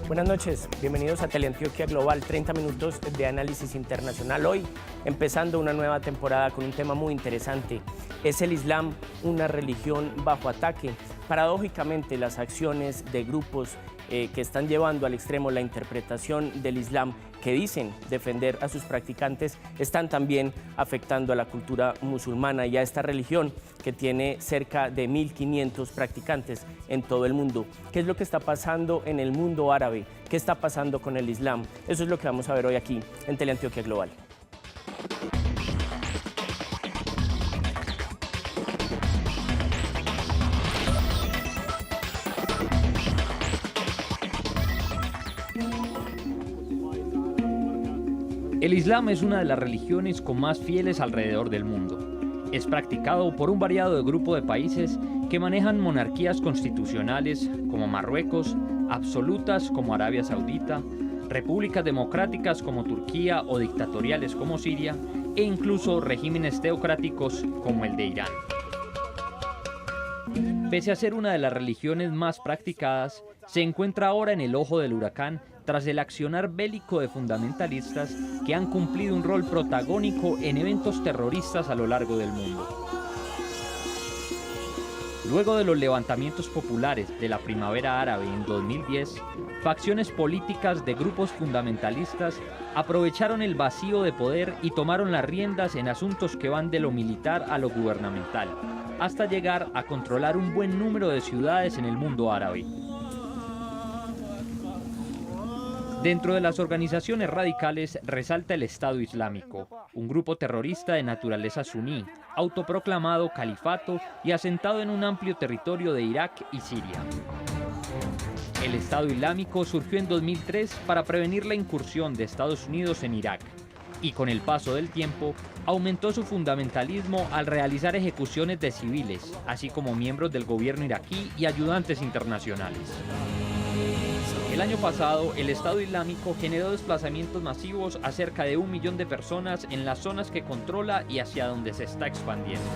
Buenas noches, bienvenidos a Teleantioquia Global, 30 minutos de análisis internacional. Hoy empezando una nueva temporada con un tema muy interesante. ¿Es el Islam una religión bajo ataque? Paradójicamente, las acciones de grupos que están llevando al extremo la interpretación del Islam, que dicen defender a sus practicantes, están también afectando a la cultura musulmana y a esta religión que tiene cerca de 1.500 practicantes en todo el mundo. ¿Qué es lo que está pasando en el mundo árabe? ¿Qué está pasando con el Islam? Eso es lo que vamos a ver hoy aquí en Teleantioquia Global. El Islam es una de las religiones con más fieles alrededor del mundo. Es practicado por un variado grupo de países que manejan monarquías constitucionales como Marruecos, absolutas como Arabia Saudita, repúblicas democráticas como Turquía o dictatoriales como Siria, e incluso regímenes teocráticos como el de Irán. Pese a ser una de las religiones más practicadas, se encuentra ahora en el ojo del huracán tras el accionar bélico de fundamentalistas que han cumplido un rol protagónico en eventos terroristas a lo largo del mundo. Luego de los levantamientos populares de la Primavera Árabe en 2010, facciones políticas de grupos fundamentalistas aprovecharon el vacío de poder y tomaron las riendas en asuntos que van de lo militar a lo gubernamental, hasta llegar a controlar un buen número de ciudades en el mundo árabe. Dentro de las organizaciones radicales resalta el Estado Islámico, un grupo terrorista de naturaleza suní, autoproclamado califato y asentado en un amplio territorio de Irak y Siria. El Estado Islámico surgió en 2003 para prevenir la incursión de Estados Unidos en Irak, y con el paso del tiempo aumentó su fundamentalismo al realizar ejecuciones de civiles, así como miembros del gobierno iraquí y ayudantes internacionales. El año pasado, el Estado Islámico generó desplazamientos masivos a cerca de 1 millón de personas en las zonas que controla y hacia donde se está expandiendo.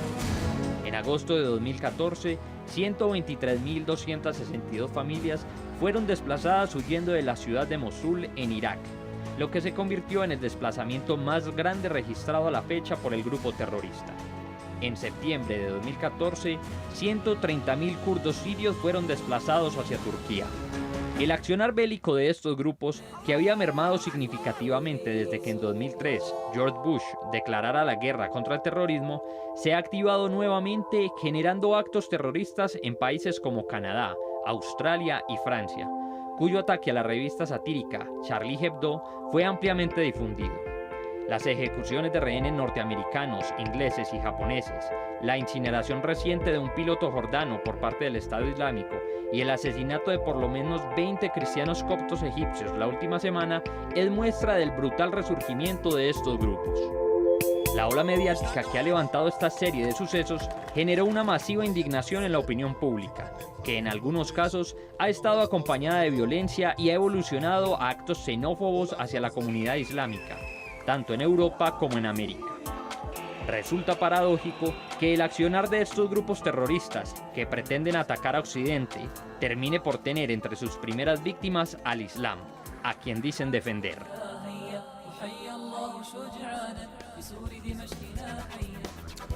En agosto de 2014, 123.262 familias fueron desplazadas huyendo de la ciudad de Mosul, en Irak, lo que se convirtió en el desplazamiento más grande registrado a la fecha por el grupo terrorista. En septiembre de 2014, 130.000 kurdos sirios fueron desplazados hacia Turquía. El accionar bélico de estos grupos, que había mermado significativamente desde que en 2003 George Bush declarara la guerra contra el terrorismo, se ha activado nuevamente, generando actos terroristas en países como Canadá, Australia y Francia, cuyo ataque a la revista satírica Charlie Hebdo fue ampliamente difundido. Las ejecuciones de rehenes norteamericanos, ingleses y japoneses, la incineración reciente de un piloto jordano por parte del Estado Islámico y el asesinato de por lo menos 20 cristianos coptos egipcios la última semana es muestra del brutal resurgimiento de estos grupos. La ola mediática que ha levantado esta serie de sucesos generó una masiva indignación en la opinión pública, que en algunos casos ha estado acompañada de violencia y ha evolucionado a actos xenófobos hacia la comunidad islámica, tanto en Europa como en América. Resulta paradójico que el accionar de estos grupos terroristas que pretenden atacar a Occidente termine por tener entre sus primeras víctimas al Islam, a quien dicen defender.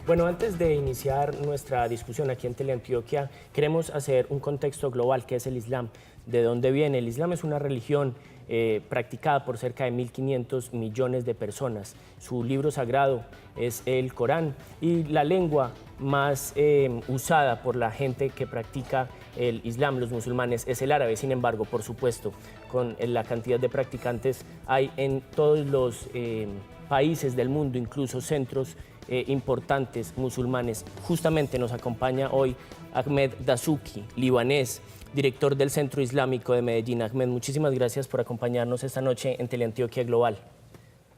Bueno, antes de iniciar nuestra discusión aquí en Teleantioquia, queremos hacer un contexto global, que es el Islam. ¿De dónde viene? El Islam es una religión practicada por cerca de 1.500 millones de personas. Su libro sagrado es el Corán y la lengua más usada por la gente que practica el Islam, los musulmanes, es el árabe. Sin embargo, por supuesto, con la cantidad de practicantes hay en todos los países del mundo, incluso centros importantes musulmanes. Justamente nos acompaña hoy Ahmed Dasuki, libanés, director del Centro Islámico de Medellín. Ahmed, muchísimas gracias por acompañarnos esta noche en Teleantioquia Global.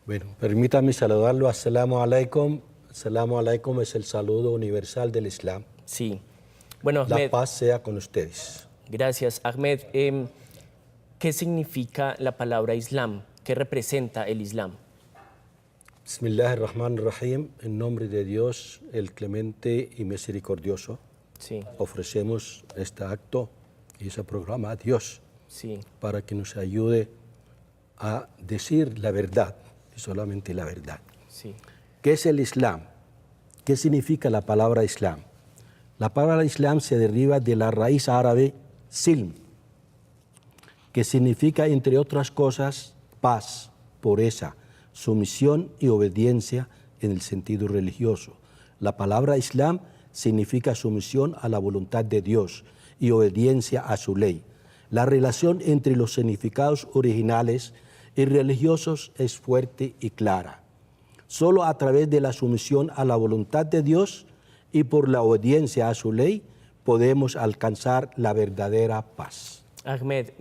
Bueno, permítame saludarlo. Assalamu alaikum. Assalamu alaikum es el saludo universal del Islam. Sí. Bueno, Ahmed, la paz sea con ustedes. Gracias, Ahmed. ¿Qué significa la palabra Islam? ¿Qué representa el Islam? Bismillahirrahmanirrahim, en nombre de Dios, el clemente y misericordioso, Sí, ofrecemos este acto y ese programa a Dios sí, para que nos ayude a decir la verdad, y solamente la verdad. sí, ¿Qué es el Islam? ¿Qué significa la palabra Islam? La palabra Islam se deriva de la raíz árabe silm, que significa, entre otras cosas, paz, pureza, sumisión y obediencia en el sentido religioso. La palabra Islam significa sumisión a la voluntad de Dios y obediencia a su ley. La relación entre los significados originales y religiosos es fuerte y clara. Solo a través de la sumisión a la voluntad de Dios y por la obediencia a su ley podemos alcanzar la verdadera paz. Ahmed,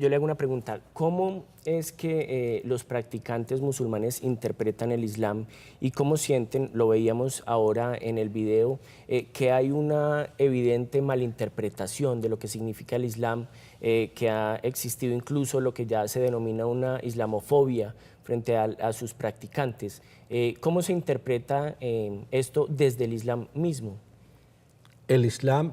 yo le hago una pregunta. ¿Cómo es que los practicantes musulmanes interpretan el Islam y cómo sienten, lo veíamos ahora en el video, que hay una evidente malinterpretación de lo que significa el Islam, que ha existido incluso lo que ya se denomina una islamofobia frente a sus practicantes? ¿Cómo se interpreta esto desde el Islam mismo? El Islam,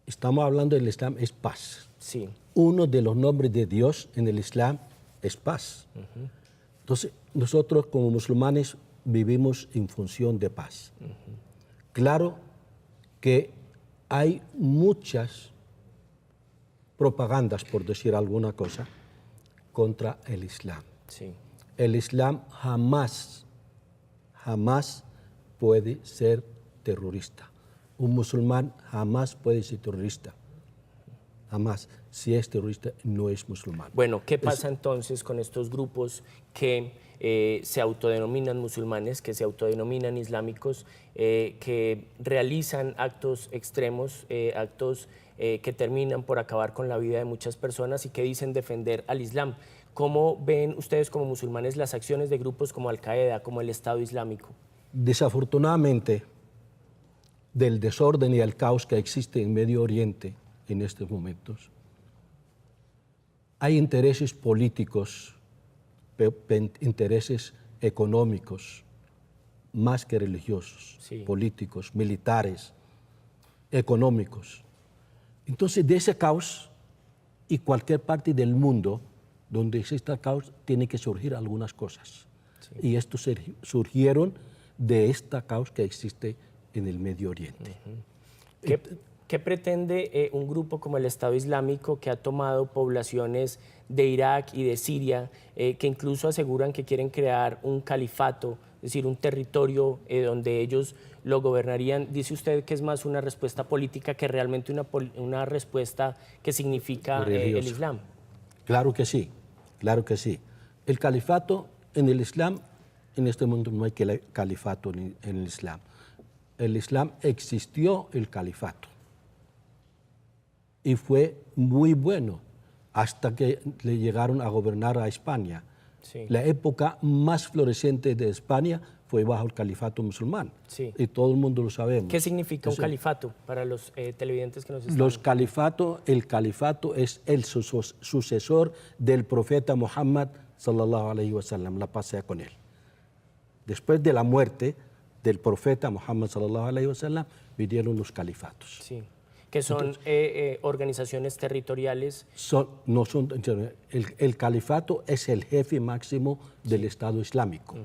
estamos hablando del Islam, es paz. Sí, Uno de los nombres de Dios en el Islam es paz. Entonces, nosotros como musulmanes vivimos en función de paz. Claro que hay muchas propagandas, por decir alguna cosa, contra el Islam. sí, El Islam jamás puede ser terrorista. Un musulmán jamás puede ser terrorista. Jamás. Si es terrorista, no es musulmán. Bueno, ¿qué pasa entonces con estos grupos que se autodenominan musulmanes, que se autodenominan islámicos, que realizan actos extremos, actos que terminan por acabar con la vida de muchas personas y que dicen defender al Islam? ¿Cómo ven ustedes como musulmanes las acciones de grupos como Al-Qaeda, como el Estado Islámico? Desafortunadamente, del desorden y el caos que existe en Medio Oriente en estos momentos, hay intereses políticos, intereses económicos, más que religiosos, Sí. políticos, militares, económicos. Entonces, de ese caos y cualquier parte del mundo donde exista caos, tiene que surgir algunas cosas. Sí. Y estos surgieron de esta caos que existe en el Medio Oriente. ¿Qué pretende un grupo como el Estado Islámico, que ha tomado poblaciones de Irak y de Siria, que incluso aseguran que quieren crear un califato, es decir, un territorio donde ellos lo gobernarían? Dice usted que es más una respuesta política que realmente una respuesta que significa el Islam. Claro que sí, claro que sí. El califato en el Islam, en este mundo no hay califato en el Islam. El Islam existió el califato y fue muy bueno hasta que le llegaron a gobernar a España. Sí. La época más floreciente de España fue bajo el califato musulmán. Sí. Y todo el mundo lo sabemos. ¿Qué significa un Entonces, califato para los televidentes que nos están? el califato es el sucesor del profeta Muhammad sallallahu alaihi wasallam, la paz sea con él. Después de la muerte del profeta Muhammad sallallahu alaihi wasallam, vinieron los califatos. Sí, que son organizaciones territoriales. El califato es el jefe máximo del Estado Islámico.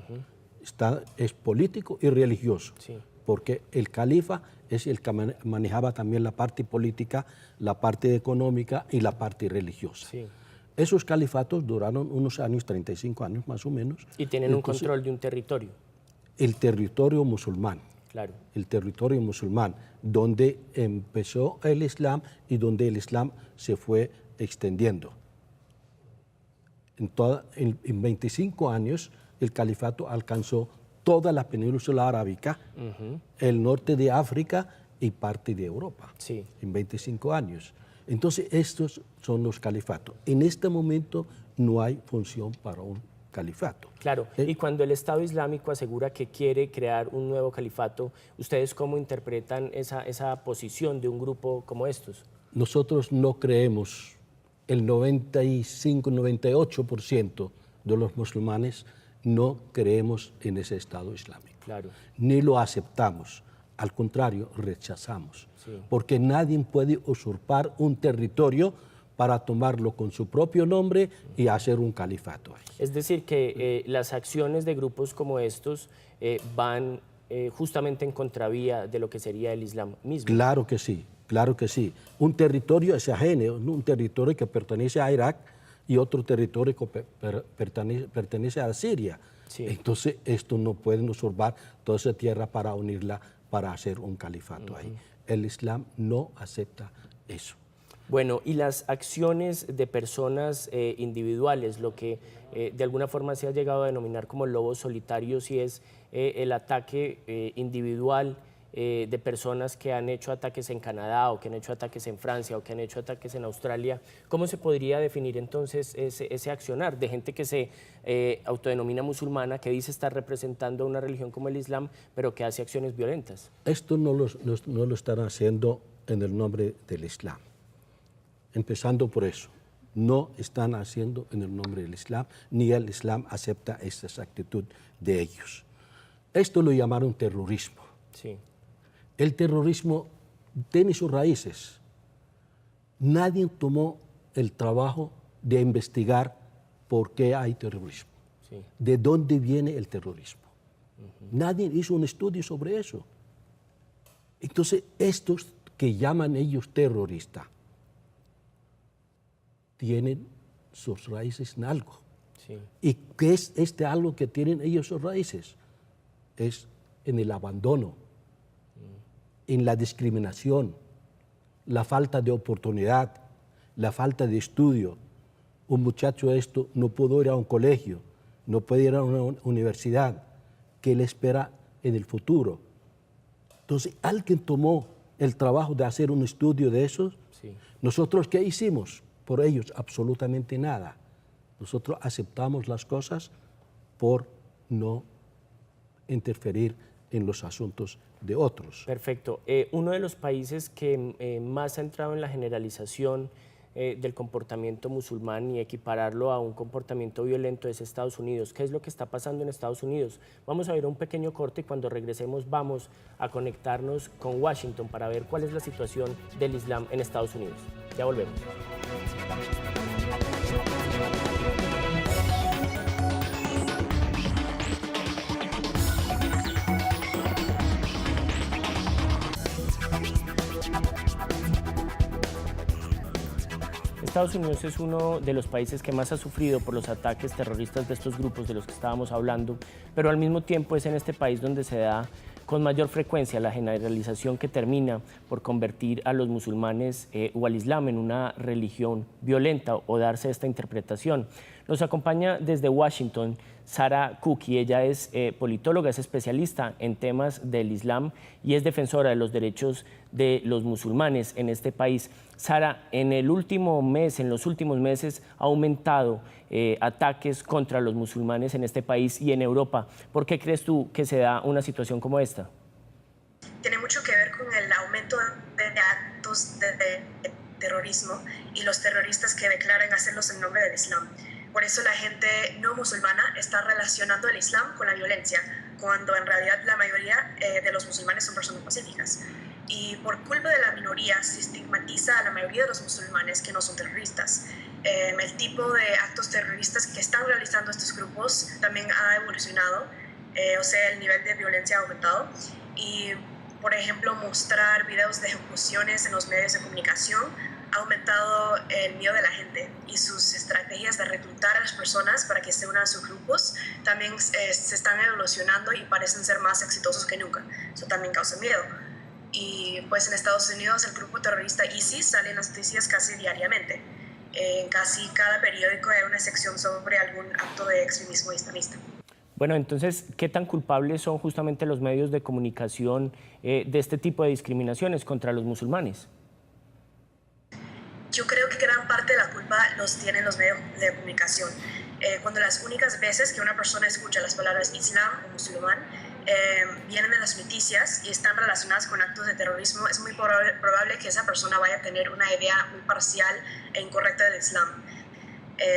Es político y religioso, Sí. porque el califa es el que manejaba también la parte política, la parte económica y la parte religiosa. Sí. Esos califatos duraron unos años, 35 años más o menos. Y tienen un control de un territorio. El territorio musulmán. Claro. El territorio musulmán, donde empezó el Islam y donde el Islam se fue extendiendo. En 25 años, el califato alcanzó toda la península arábica, el norte de África y parte de Europa. Sí. En 25 años. Entonces, estos son los califatos. En este momento no hay función para un califato. Claro, y cuando el Estado Islámico asegura que quiere crear un nuevo califato, ¿ustedes cómo interpretan esa posición de un grupo como estos? Nosotros no creemos, el 95-98% de los musulmanes no creemos en ese Estado Islámico. Claro. Ni lo aceptamos. Al contrario, rechazamos. Sí. Porque nadie puede usurpar un territorio para tomarlo con su propio nombre y hacer un califato ahí. Es decir, que las acciones de grupos como estos van justamente en contravía de lo que sería el Islam mismo. Claro que sí, claro que sí. Un territorio es ajeno, un territorio que pertenece a Irak y otro territorio que pertenece a Siria. Sí. Entonces, esto no pueden usurpar toda esa tierra para unirla, para hacer un califato ahí. El Islam no acepta eso. Bueno, y las acciones de personas individuales, lo que de alguna forma se ha llegado a denominar como lobos solitarios, y es el ataque individual de personas que han hecho ataques en Canadá o que han hecho ataques en Francia o que han hecho ataques en Australia. ¿Cómo se podría definir entonces ese accionar de gente que se autodenomina musulmana, que dice estar representando una religión como el Islam, pero que hace acciones violentas? Esto no lo están haciendo en el nombre del Islam. Empezando por eso, no están haciendo en el nombre del Islam, ni el Islam acepta esta actitud de ellos. Esto lo llamaron terrorismo. Sí. El terrorismo tiene sus raíces. Nadie tomó el trabajo de investigar por qué hay terrorismo, Sí. de dónde viene el terrorismo. Nadie hizo un estudio sobre eso. Entonces, estos que llaman ellos terroristas, tienen sus raíces en algo. Sí. ¿Y qué es este algo que tienen ellos sus raíces? Es en el abandono, en la discriminación, la falta de oportunidad, la falta de estudio. Un muchacho esto no pudo ir a un colegio, no puede ir a una universidad. ¿Qué le espera en el futuro? Entonces, alguien tomó el trabajo de hacer un estudio de eso. Sí. ¿Nosotros qué hicimos por ellos? Absolutamente nada. Nosotros aceptamos las cosas por no interferir en los asuntos de otros. Perfecto. Uno de los países que más ha entrado en la generalización del comportamiento musulmán y equipararlo a un comportamiento violento es Estados Unidos. ¿Qué es lo que está pasando en Estados Unidos? Vamos a ver un pequeño corte y cuando regresemos vamos a conectarnos con Washington para ver cuál es la situación del Islam en Estados Unidos. Ya volvemos. Estados Unidos es uno de los países que más ha sufrido por los ataques terroristas de estos grupos de los que estábamos hablando, pero al mismo tiempo es en este país donde se da con mayor frecuencia la generalización que termina por convertir a los musulmanes o al Islam en una religión violenta o darse esta interpretación. Nos acompaña desde Washington Sara Cookie. Ella es politóloga, es especialista en temas del Islam y es defensora de los derechos de los musulmanes en este país. Sara, en los últimos meses ha aumentado ataques contra los musulmanes en este país y en Europa. ¿Por qué crees tú que se da una situación como esta? Tiene mucho que ver con el aumento de actos de terrorismo y los terroristas que declaran hacerlos en nombre del Islam. Por eso la gente no musulmana está relacionando el Islam con la violencia, cuando en realidad la mayoría de los musulmanes son personas pacíficas. Y por culpa de la minoría se estigmatiza a la mayoría de los musulmanes que no son terroristas. El tipo de actos terroristas que están realizando estos grupos también ha evolucionado, o sea, el nivel de violencia ha aumentado. Y, por ejemplo, mostrar videos de ejecuciones en los medios de comunicación ha aumentado el miedo de la gente, y sus estrategias de reclutar a las personas para que se unan a sus grupos también se están evolucionando y parecen ser más exitosos que nunca. Eso también causa miedo. Y pues en Estados Unidos el grupo terrorista ISIS sale en las noticias casi diariamente. En casi cada periódico hay una sección sobre algún acto de extremismo islamista. Bueno, entonces, ¿qué tan culpables son justamente los medios de comunicación de este tipo de discriminaciones contra los musulmanes? Yo creo que gran parte de la culpa los tienen los medios de comunicación. Cuando las únicas veces que una persona escucha las palabras Islam o musulmán vienen de las noticias y están relacionadas con actos de terrorismo, es muy probable que esa persona vaya a tener una idea muy parcial e incorrecta del Islam.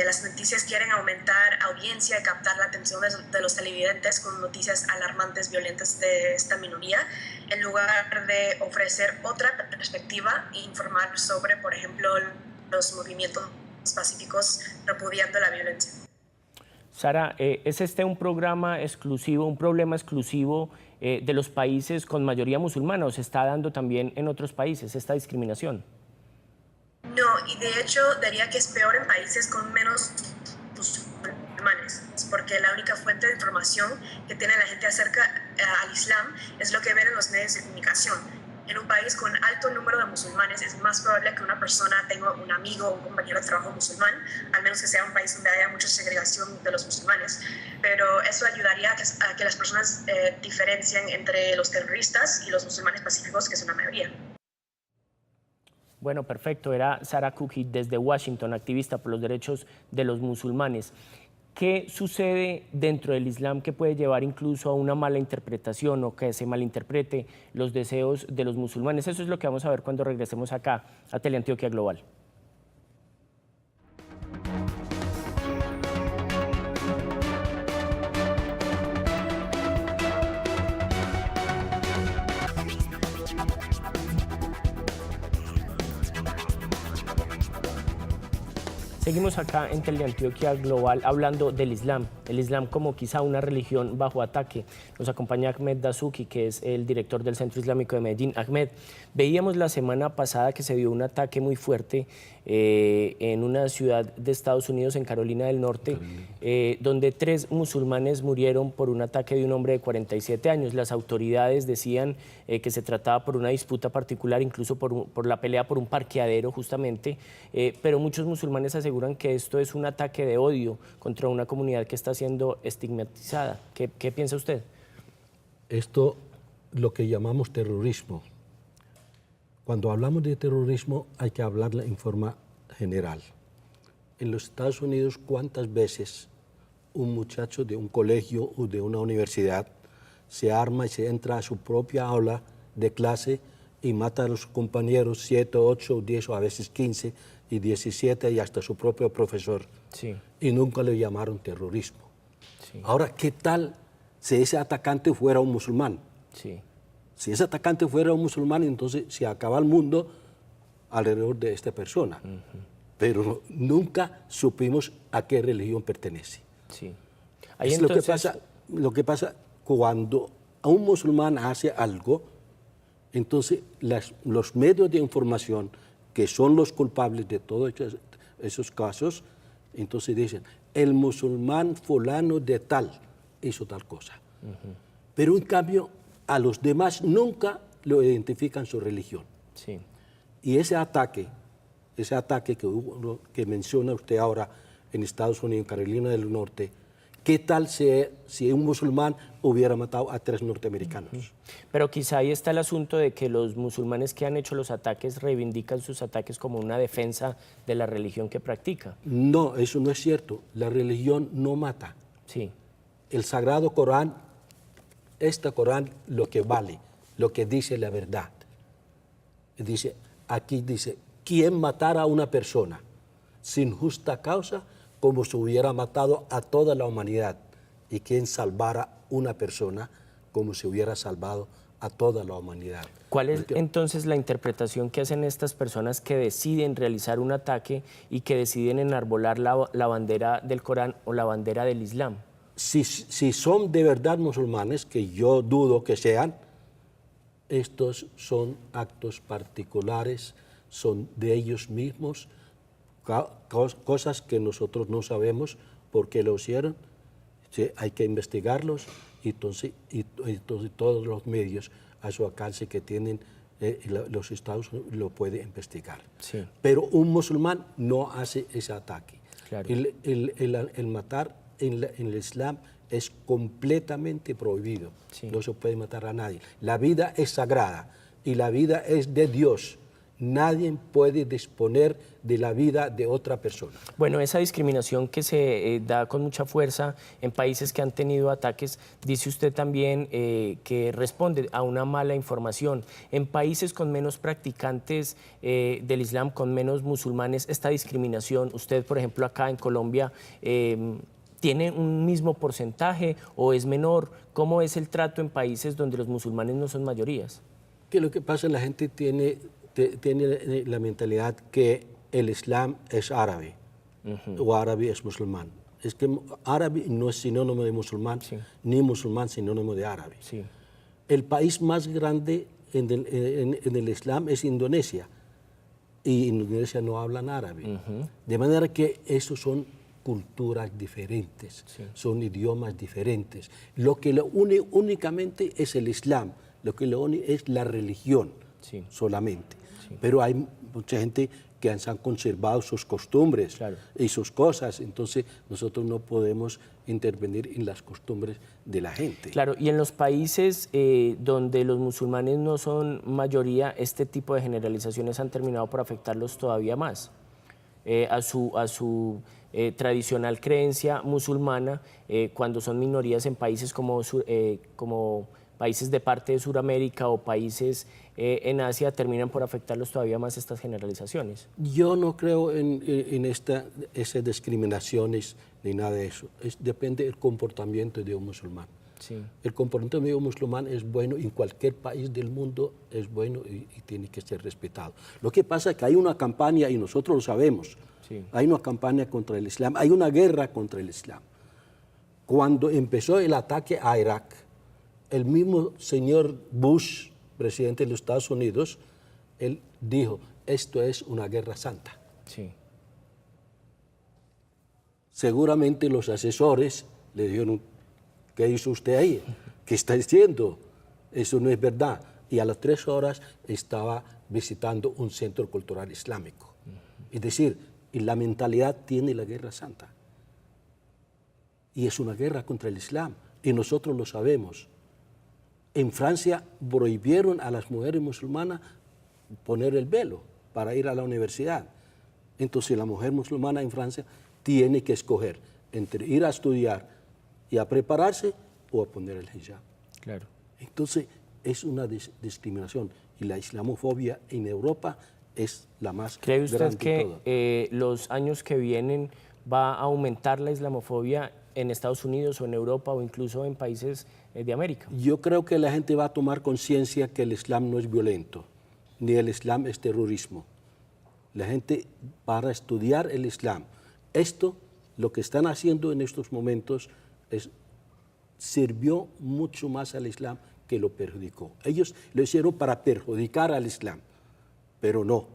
Las noticias quieren aumentar audiencia y captar la atención de los televidentes con noticias alarmantes, violentas de esta minoría, en lugar de ofrecer otra perspectiva e informar sobre, por ejemplo, los movimientos pacíficos repudiando la violencia. Sara, ¿es este un programa exclusivo, un problema exclusivo de los países con mayoría musulmana o se está dando también en otros países esta discriminación? No, y de hecho diría que es peor en países con menos musulmanes, porque la única fuente de información que tiene la gente acerca al Islam es lo que ven en los medios de comunicación. En un país con alto número de musulmanes es más probable que una persona tenga un amigo o un compañero de trabajo musulmán, al menos que sea un país donde haya mucha segregación de los musulmanes. Pero eso ayudaría a que las personas diferencien entre los terroristas y los musulmanes pacíficos, que es una mayoría. Bueno, perfecto. Era Sara Cookie desde Washington, activista por los derechos de los musulmanes. ¿Qué sucede dentro del Islam que puede llevar incluso a una mala interpretación o que se malinterprete los deseos de los musulmanes? Eso es lo que vamos a ver cuando regresemos acá a Teleantioquia Global. Seguimos acá en Teleantioquia Global hablando del Islam, el Islam como quizá una religión bajo ataque. Nos acompaña Ahmed Dasuki, que es el director del Centro Islámico de Medellín. Ahmed, veíamos la semana pasada que se dio un ataque muy fuerte en una ciudad de Estados Unidos, en Carolina del Norte, donde 3 musulmanes murieron por un ataque de un hombre de 47 años. Las autoridades decían que se trataba por una disputa particular, incluso por la pelea por un parqueadero justamente, pero muchos musulmanes aseguran que esto es un ataque de odio contra una comunidad que está siendo estigmatizada. ¿Qué piensa usted? Esto lo que llamamos terrorismo. Cuando hablamos de terrorismo hay que hablarla en forma general. En los Estados Unidos, ¿cuántas veces un muchacho de un colegio o de una universidad se arma y se entra a su propia aula de clase y mata a los compañeros, 7, 8, 10 o a veces 15 y 17 y hasta su propio profesor? Sí. Y nunca le llamaron terrorismo. Sí. Ahora, ¿qué tal si ese atacante fuera un musulmán? Sí. Si ese atacante fuera un musulmán, entonces se acaba el mundo alrededor de esta persona. Pero nunca supimos a qué religión pertenece. Sí. Ahí Es entonces... lo que pasa cuando un musulmán hace algo, entonces los medios de información, que son los culpables de todos esos casos, entonces dicen, el musulmán fulano de tal hizo tal cosa. Pero en cambio, a los demás nunca lo identifican su religión. Sí. Y ese ataque que menciona usted ahora en Estados Unidos, en Carolina del Norte, ¿qué tal si un musulmán hubiera matado a 3 norteamericanos? Pero quizá ahí está el asunto de que los musulmanes que han hecho los ataques reivindican sus ataques como una defensa de la religión que practica. No, eso no es cierto. La religión no mata. Sí. El Sagrado Corán, este Corán, lo que vale, lo que dice la verdad. Aquí dice, ¿quién matara a una persona sin justa causa, como si hubiera matado a toda la humanidad? Y quien salvara una persona, como si hubiera salvado a toda la humanidad. ¿Cuál es entonces la interpretación que hacen estas personas que deciden realizar un ataque y que deciden enarbolar la bandera del Corán o la bandera del Islam? Si son de verdad musulmanes, que yo dudo que sean, estos son actos particulares, son de ellos mismos, cosas que nosotros no sabemos por qué lo hicieron. Sí, hay que investigarlos y entonces todos los medios a su alcance que tienen los Estados Unidos lo pueden investigar. Sí. Pero un musulmán no hace ese ataque. Claro. El matar en el Islam es completamente prohibido. Sí. No se puede matar a nadie. La vida es sagrada y la vida es de Dios. Nadie puede disponer de la vida de otra persona. Bueno, esa discriminación que se da con mucha fuerza en países que han tenido ataques, dice usted también que responde a una mala información. En países con menos practicantes del Islam, con menos musulmanes, esta discriminación, usted, por ejemplo, acá en Colombia, ¿tiene un mismo porcentaje o es menor? ¿Cómo es el trato en países donde los musulmanes no son mayorías? Que lo que pasa, la gente tiene la mentalidad que el Islam es árabe o árabe es musulmán. Es que árabe no es sinónimo de musulmán, Sí. ni musulmán sinónimo de árabe. Sí. El país más grande en el Islam es Indonesia, y en Indonesia no hablan árabe. De manera que esos son culturas diferentes, Sí. son idiomas diferentes. Lo que lo une únicamente es el Islam, lo que lo une es la religión Sí. solamente. Pero hay mucha gente que han conservado sus costumbres Claro. y sus cosas, entonces nosotros no podemos intervenir en las costumbres de la gente. Claro, y en los países donde los musulmanes no son mayoría, este tipo de generalizaciones han terminado por afectarlos todavía más. A su tradicional creencia musulmana, cuando son minorías en países como países de parte de Sudamérica o países en Asia, terminan por afectarlos todavía más estas generalizaciones. Yo no creo en esas discriminaciones ni nada de eso. Depende del comportamiento de un musulmán. Sí. El comportamiento de un musulmán es bueno en cualquier país del mundo, es bueno y tiene que ser respetado. Lo que pasa es que hay una campaña, y nosotros lo sabemos, Sí. hay una campaña contra el Islam, hay una guerra contra el Islam. Cuando empezó el ataque a Irak, el mismo señor Bush, presidente de los Estados Unidos, él dijo, esto es una guerra santa. Sí. Seguramente los asesores le dijeron, ¿qué hizo usted ahí? ¿Qué está diciendo? Eso no es verdad. Y a las 3 horas estaba visitando un centro cultural islámico. Es decir, y la mentalidad tiene la guerra santa. Y es una guerra contra el Islam. Y nosotros lo sabemos. En Francia prohibieron a las mujeres musulmanas poner el velo para ir a la universidad. Entonces la mujer musulmana en Francia tiene que escoger entre ir a estudiar y a prepararse o a poner el hijab. Claro. Entonces es una discriminación, y la islamofobia en Europa es la más ¿Cree usted grande de todas. que los años que vienen va a aumentar la islamofobia en Estados Unidos o en Europa o incluso en países de América? Yo creo que la gente va a tomar conciencia que el Islam no es violento, ni el Islam es terrorismo. La gente, para estudiar el Islam, esto, lo que están haciendo en estos momentos, sirvió mucho más al Islam que lo perjudicó. Ellos lo hicieron para perjudicar al Islam, pero no,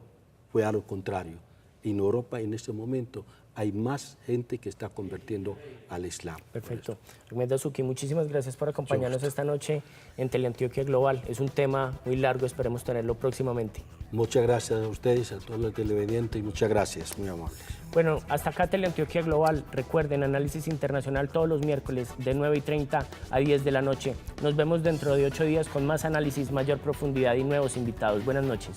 fue a lo contrario. En Europa en este momento hay más gente que está convirtiendo al Islam. Perfecto. Ahmed Dasuki, muchísimas gracias por acompañarnos esta noche en Teleantioquia Global. Es un tema muy largo, esperemos tenerlo próximamente. Muchas gracias a ustedes, a todos los televidentes, y muchas gracias, muy amables. Bueno, hasta acá Teleantioquia Global. Recuerden, análisis internacional todos los miércoles de 9:30 a 10 de la noche. Nos vemos dentro de 8 días con más análisis, mayor profundidad y nuevos invitados. Buenas noches.